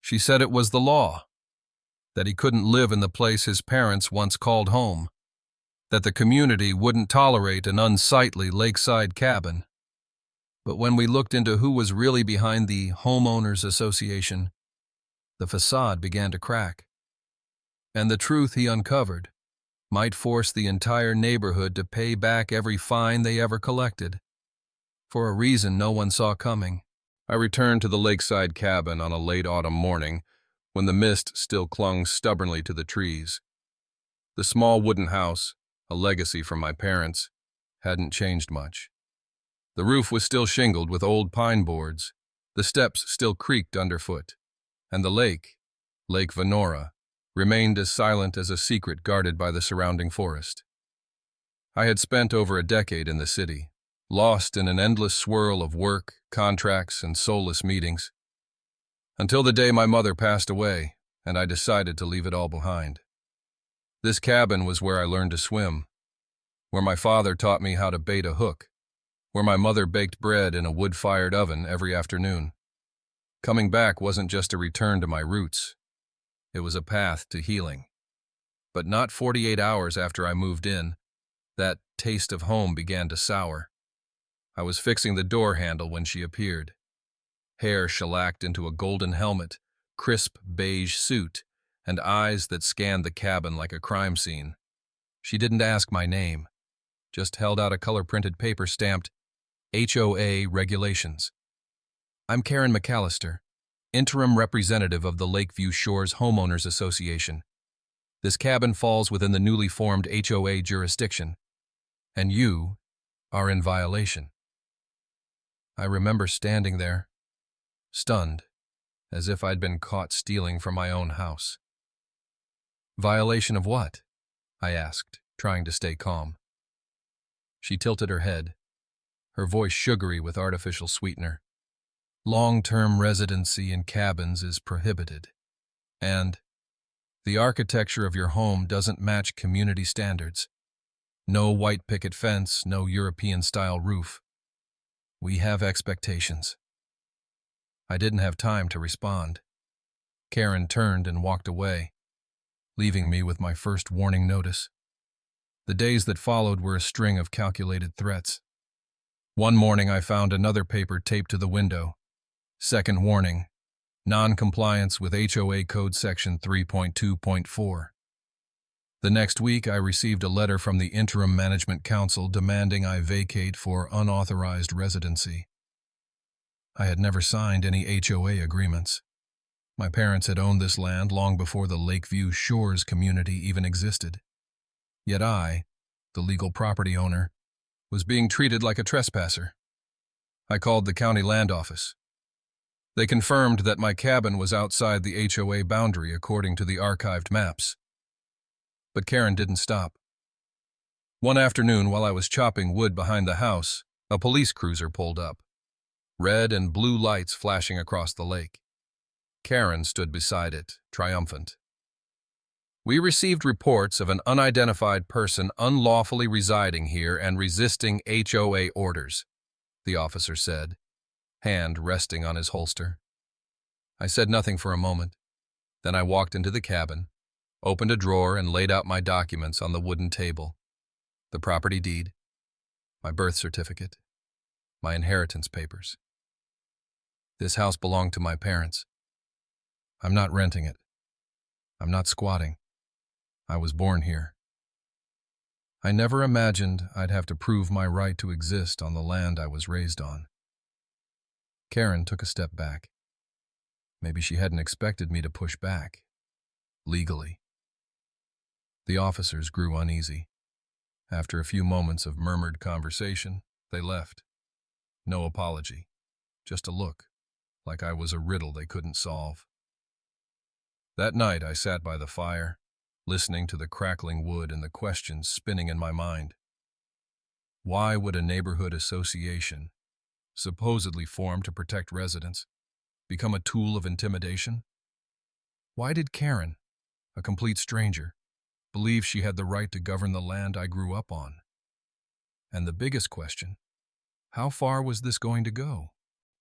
She said it was the law, that he couldn't live in the place his parents once called home, that the community wouldn't tolerate an unsightly lakeside cabin. But when we looked into who was really behind the Homeowners Association, the facade began to crack. And the truth he uncovered might force the entire neighborhood to pay back every fine they ever collected, for a reason no one saw coming. I returned to the lakeside cabin on a late autumn morning when the mist still clung stubbornly to the trees. The small wooden house, a legacy from my parents, hadn't changed much. The roof was still shingled with old pine boards, the steps still creaked underfoot, and the lake, Lake Venora, remained as silent as a secret guarded by the surrounding forest. I had spent over a decade in the city, lost in an endless swirl of work, contracts, and soulless meetings, until the day my mother passed away and I decided to leave it all behind. This cabin was where I learned to swim, where my father taught me how to bait a hook, where my mother baked bread in a wood-fired oven every afternoon. Coming back wasn't just a return to my roots. It was a path to healing. But not 48 hours after I moved in, that taste of home began to sour. I was fixing the door handle when she appeared. Hair shellacked into a golden helmet, crisp beige suit, and eyes that scanned the cabin like a crime scene. She didn't ask my name, just held out a color-printed paper stamped HOA Regulations. "I'm Karen McAllister, interim representative of the Lakeview Shores Homeowners Association. This cabin falls within the newly formed HOA jurisdiction, and you are in violation." I remember standing there, stunned, as if I'd been caught stealing from my own house. "Violation of what?" I asked, trying to stay calm. She tilted her head, her voice sugary with artificial sweetener. "Long-term residency in cabins is prohibited, and the architecture of your home doesn't match community standards. No white picket fence, no European-style roof. We have expectations." I didn't have time to respond. Karen turned and walked away, leaving me with my first warning notice. The days that followed were a string of calculated threats. One morning I found another paper taped to the window. Second warning: non-compliance with HOA Code Section 3.2.4. The next week I received a letter from the Interim Management Council demanding I vacate for unauthorized residency. I had never signed any HOA agreements. My parents had owned this land long before the Lakeview Shores community even existed. Yet I, the legal property owner, was being treated like a trespasser. I called the county land office. They confirmed that my cabin was outside the HOA boundary according to the archived maps. But Karen didn't stop. One afternoon while I was chopping wood behind the house, a police cruiser pulled up, red and blue lights flashing across the lake. Karen stood beside it, triumphant. "We received reports of an unidentified person unlawfully residing here and resisting HOA orders," the officer said, hand resting on his holster. I said nothing for a moment. Then I walked into the cabin, opened a drawer, and laid out my documents on the wooden table. The property deed, my birth certificate, my inheritance papers. This house belonged to my parents. I'm not renting it. I'm not squatting. I was born here. I never imagined I'd have to prove my right to exist on the land I was raised on. Karen took a step back. Maybe she hadn't expected me to push back, legally. The officers grew uneasy. After a few moments of murmured conversation, they left. No apology, just a look, like I was a riddle they couldn't solve. That night I sat by the fire, listening to the crackling wood and the questions spinning in my mind. Why would a neighborhood association, supposedly formed to protect residents, become a tool of intimidation? Why did Karen, a complete stranger, believe she had the right to govern the land I grew up on? And the biggest question, how far was this going to go?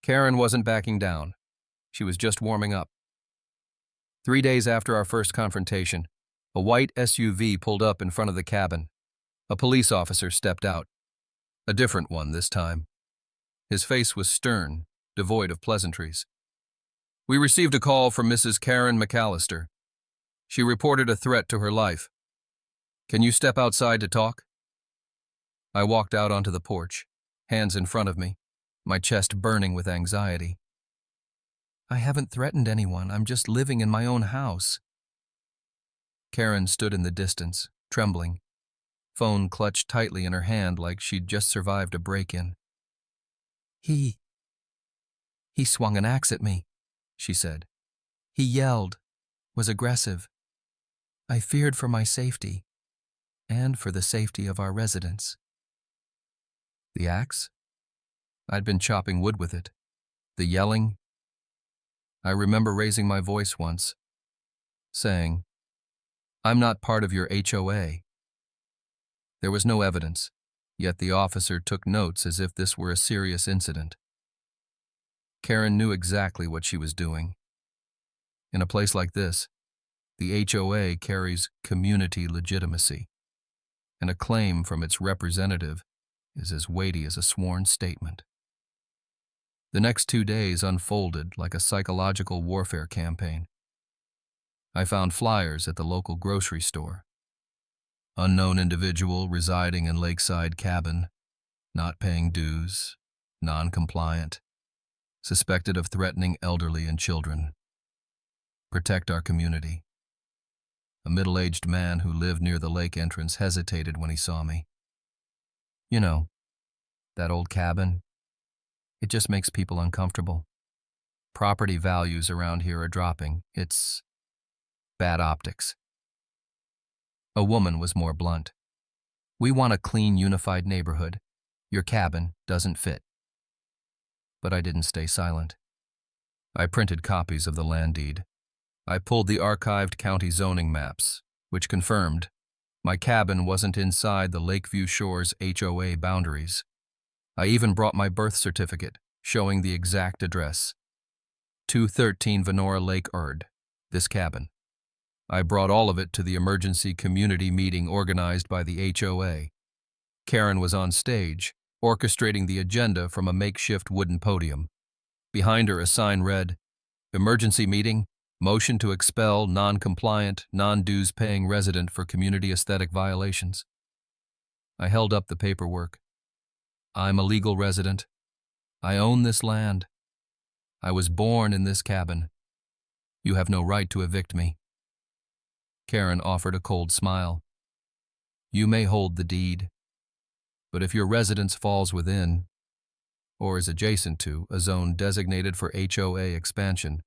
Karen wasn't backing down. She was just warming up. 3 days after our first confrontation, a white SUV pulled up in front of the cabin. A police officer stepped out. A different one this time. His face was stern, devoid of pleasantries. We received a call from Mrs. Karen McAllister. She reported a threat to her life. Can you step outside to talk? I walked out onto the porch, hands in front of me, my chest burning with anxiety. I haven't threatened anyone. I'm just living in my own house. Karen stood in the distance, trembling, phone clutched tightly in her hand like she'd just survived a break-in. He swung an axe at me, she said. He yelled, was aggressive. I feared for my safety, and for the safety of our residents. The axe? I'd been chopping wood with it. The yelling? I remember raising my voice once, saying, I'm not part of your HOA. There was no evidence, yet the officer took notes as if this were a serious incident. Karen knew exactly what she was doing. In a place like this, the HOA carries community legitimacy, and a claim from its representative is as weighty as a sworn statement. The next 2 days unfolded like a psychological warfare campaign. I found flyers at the local grocery store. Unknown individual residing in Lakeside cabin, not paying dues, non-compliant, suspected of threatening elderly and children. Protect our community. A middle-aged man who lived near the lake entrance hesitated when he saw me. You know, that old cabin, it just makes people uncomfortable. Property values around here are dropping. It's bad optics. A woman was more blunt. We want a clean, unified neighborhood. Your cabin doesn't fit. But I didn't stay silent. I printed copies of the land deed. I pulled the archived county zoning maps, which confirmed my cabin wasn't inside the Lakeview Shores HOA boundaries. I even brought my birth certificate, showing the exact address. 213 Venora Lake Erd, this cabin. I brought all of it to the emergency community meeting organized by the HOA. Karen was on stage, orchestrating the agenda from a makeshift wooden podium. Behind her, a sign read, Emergency Meeting, Motion to expel non-compliant, non-dues-paying resident for community aesthetic violations. I held up the paperwork. I'm a legal resident. I own this land. I was born in this cabin. You have no right to evict me. Karen offered a cold smile. You may hold the deed, but if your residence falls within, or is adjacent to, a zone designated for HOA expansion,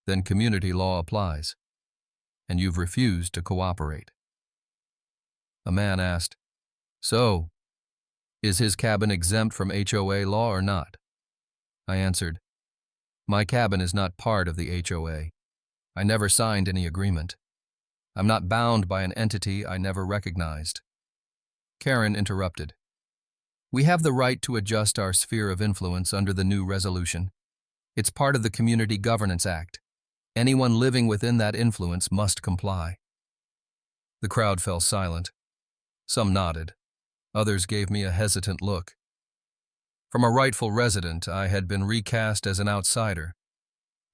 then community law applies, and you've refused to cooperate. A man asked, So, is his cabin exempt from HOA law or not? I answered, My cabin is not part of the HOA. I never signed any agreement. I'm not bound by an entity I never recognized. Karen interrupted. We have the right to adjust our sphere of influence under the new resolution. It's part of the Community Governance Act. Anyone living within that influence must comply. The crowd fell silent. Some nodded. Others gave me a hesitant look. From a rightful resident, I had been recast as an outsider,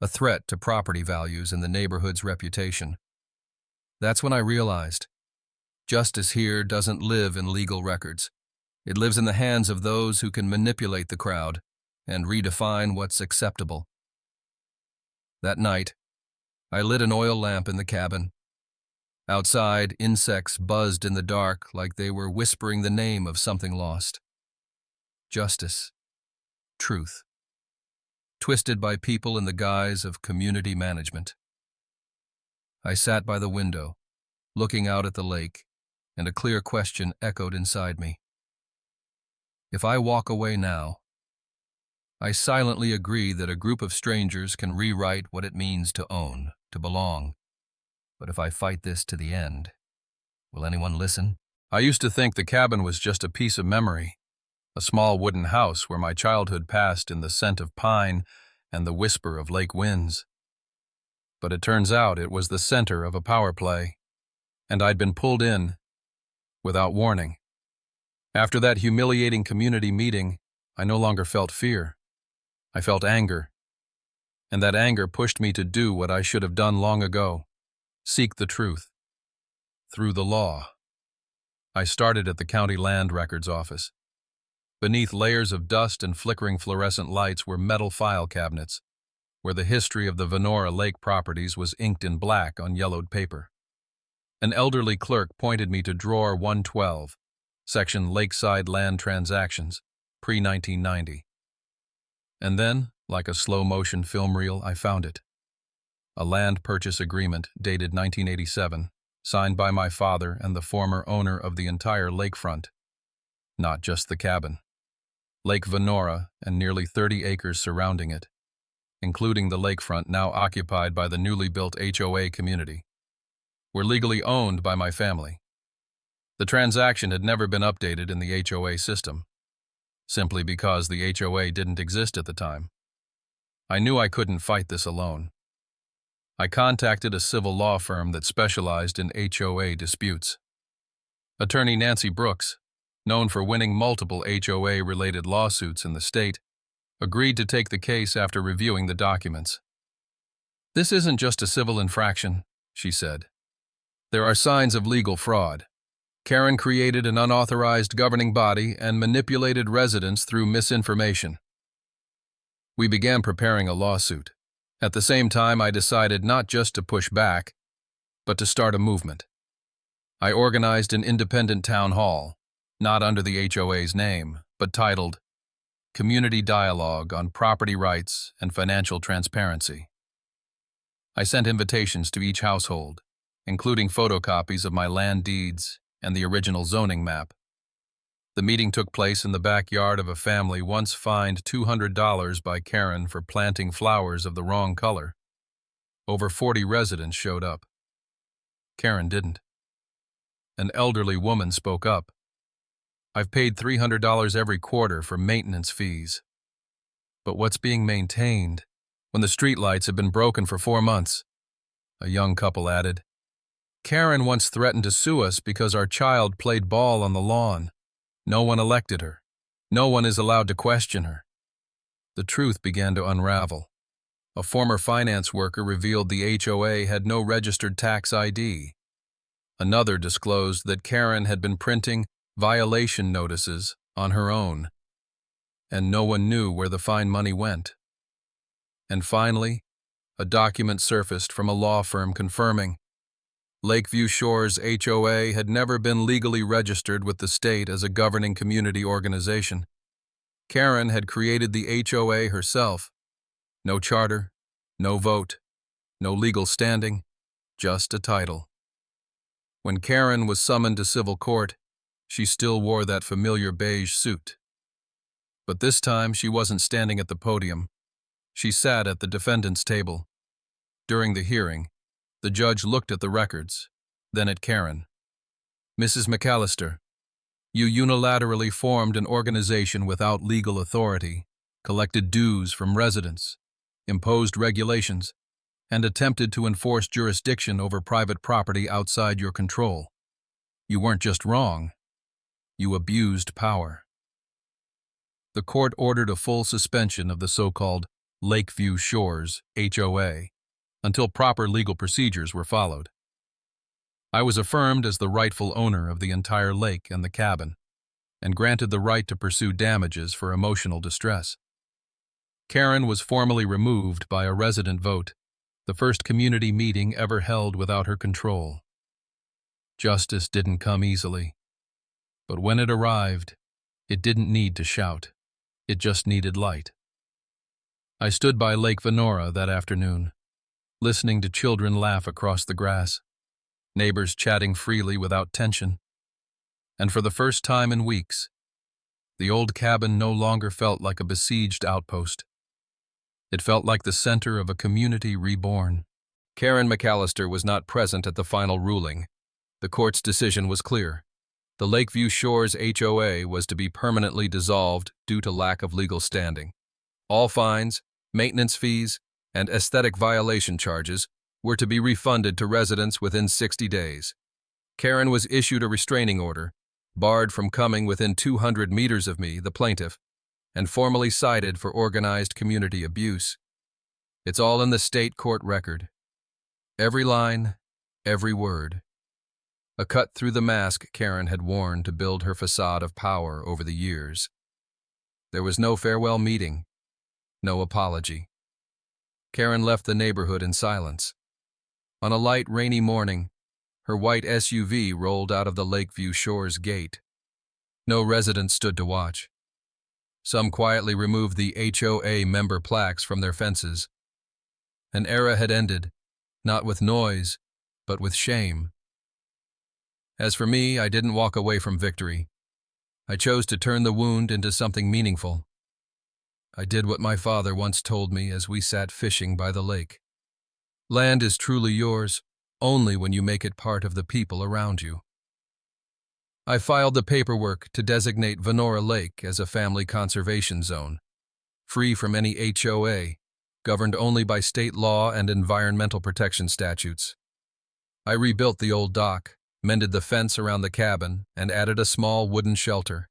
a threat to property values and the neighborhood's reputation. That's when I realized, justice here doesn't live in legal records. It lives in the hands of those who can manipulate the crowd and redefine what's acceptable. That night, I lit an oil lamp in the cabin. Outside, insects buzzed in the dark like they were whispering the name of something lost. Justice. Truth. Twisted by people in the guise of community management. I sat by the window, looking out at the lake, and a clear question echoed inside me. If I walk away now, I silently agree that a group of strangers can rewrite what it means to own, to belong. But if I fight this to the end, will anyone listen? I used to think the cabin was just a piece of memory, a small wooden house where my childhood passed in the scent of pine and the whisper of lake winds. But it turns out it was the center of a power play, and I'd been pulled in without warning. After that humiliating community meeting, I no longer felt fear. I felt anger. And that anger pushed me to do what I should have done long ago: seek the truth. Through the law. I started at the county land records office. Beneath layers of dust and flickering fluorescent lights were metal file cabinets, where the history of the Venora Lake properties was inked in black on yellowed paper. An elderly clerk pointed me to drawer 112, section Lakeside Land Transactions, pre-1990. And then, like a slow-motion film reel, I found it. A land purchase agreement dated 1987, signed by my father and the former owner of the entire lakefront. Not just the cabin. Lake Venora and nearly 30 acres surrounding it, including the lakefront now occupied by the newly built HOA community, were legally owned by my family. The transaction had never been updated in the HOA system, simply because the HOA didn't exist at the time. I knew I couldn't fight this alone. I contacted a civil law firm that specialized in HOA disputes. Attorney Nancy Brooks, known for winning multiple HOA-related lawsuits in the state, agreed to take the case after reviewing the documents. "This isn't just a civil infraction," she said. "There are signs of legal fraud. Karen created an unauthorized governing body and manipulated residents through misinformation." We began preparing a lawsuit. At the same time, I decided not just to push back, but to start a movement. I organized an independent town hall, not under the HOA's name, but titled Community Dialogue on Property Rights and Financial Transparency. I sent invitations to each household, including photocopies of my land deeds and the original zoning map. The meeting took place in the backyard of a family once fined $200 by Karen for planting flowers of the wrong color. Over 40 residents showed up. Karen didn't. An elderly woman spoke up. "I've paid $300 every quarter for maintenance fees." "But what's being maintained when the streetlights have been broken for 4 months?" A young couple added. "Karen once threatened to sue us because our child played ball on the lawn. No one elected her. No one is allowed to question her." The truth began to unravel. A former finance worker revealed the HOA had no registered tax ID. Another disclosed that Karen had been printing violation notices on her own, and no one knew where the fine money went. And finally, a document surfaced from a law firm confirming Lakeview Shores HOA had never been legally registered with the state as a governing community organization. Karen had created the HOA herself. No charter, no vote, no legal standing, just a title. When Karen was summoned to civil court, she still wore that familiar beige suit. But this time she wasn't standing at the podium. She sat at the defendant's table. During the hearing, the judge looked at the records, then at Karen. "Mrs. McAllister, you unilaterally formed an organization without legal authority, collected dues from residents, imposed regulations, and attempted to enforce jurisdiction over private property outside your control. You weren't just wrong, you abused power." The court ordered a full suspension of the so-called Lakeview Shores HOA until proper legal procedures were followed. I was affirmed as the rightful owner of the entire lake and the cabin, and granted the right to pursue damages for emotional distress. Karen was formally removed by a resident vote, the first community meeting ever held without her control. Justice didn't come easily, but when it arrived, it didn't need to shout. It just needed light. I stood by Lake Venora that afternoon, listening to children laugh across the grass, neighbors chatting freely without tension. And for the first time in weeks, the old cabin no longer felt like a besieged outpost. It felt like the center of a community reborn. Karen McAllister was not present at the final ruling. The court's decision was clear. The Lakeview Shores HOA was to be permanently dissolved due to lack of legal standing. All fines, maintenance fees, and aesthetic violation charges were to be refunded to residents within 60 days. Karen was issued a restraining order, barred from coming within 200 meters of me, the plaintiff, and formally cited for organized community abuse. It's all in the state court record. Every line, every word. A cut through the mask Karen had worn to build her facade of power over the years. There was no farewell meeting, no apology. Karen left the neighborhood in silence. On a light, rainy morning, her white SUV rolled out of the Lakeview Shores gate. No residents stood to watch. Some quietly removed the HOA member plaques from their fences. An era had ended, not with noise, but with shame. As for me, I didn't walk away from victory. I chose to turn the wound into something meaningful. I did what my father once told me as we sat fishing by the lake. Land is truly yours only when you make it part of the people around you. I filed the paperwork to designate Venora Lake as a family conservation zone, free from any HOA, governed only by state law and environmental protection statutes. I rebuilt the old dock, mended the fence around the cabin, and added a small wooden shelter.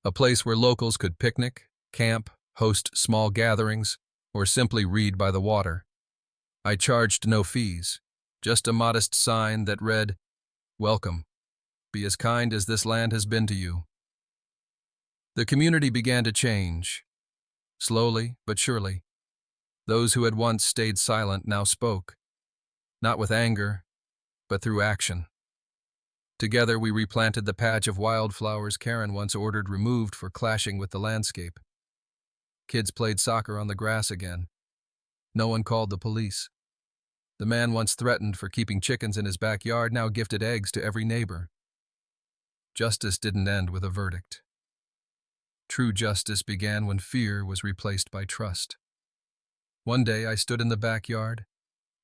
A place where locals could picnic, camp, host small gatherings, or simply read by the water. I charged no fees, just a modest sign that read, "Welcome. Be as kind as this land has been to you." The community began to change. Slowly but surely. Those who had once stayed silent now spoke, not with anger, but through action. Together we replanted the patch of wildflowers Karen once ordered removed for clashing with the landscape. Kids played soccer on the grass again. No one called the police. The man once threatened for keeping chickens in his backyard now gifted eggs to every neighbor. Justice didn't end with a verdict. True justice began when fear was replaced by trust. One day I stood in the backyard,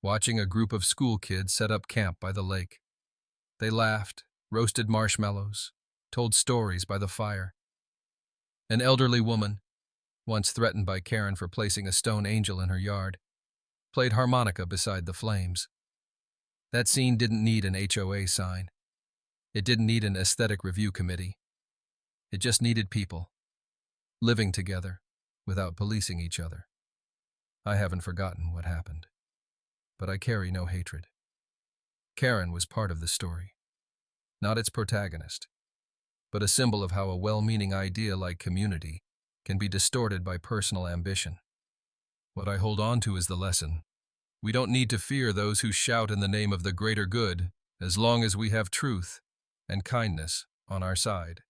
watching a group of school kids set up camp by the lake. They laughed, roasted marshmallows, told stories by the fire. An elderly woman, once threatened by Karen for placing a stone angel in her yard, played harmonica beside the flames. That scene didn't need an HOA sign. It didn't need an aesthetic review committee. It just needed people, living together, without policing each other. I haven't forgotten what happened, but I carry no hatred. Karen was part of the story, not its protagonist, but a symbol of how a well-meaning idea like community can be distorted by personal ambition. What I hold on to is the lesson. We don't need to fear those who shout in the name of the greater good, as long as we have truth and kindness on our side.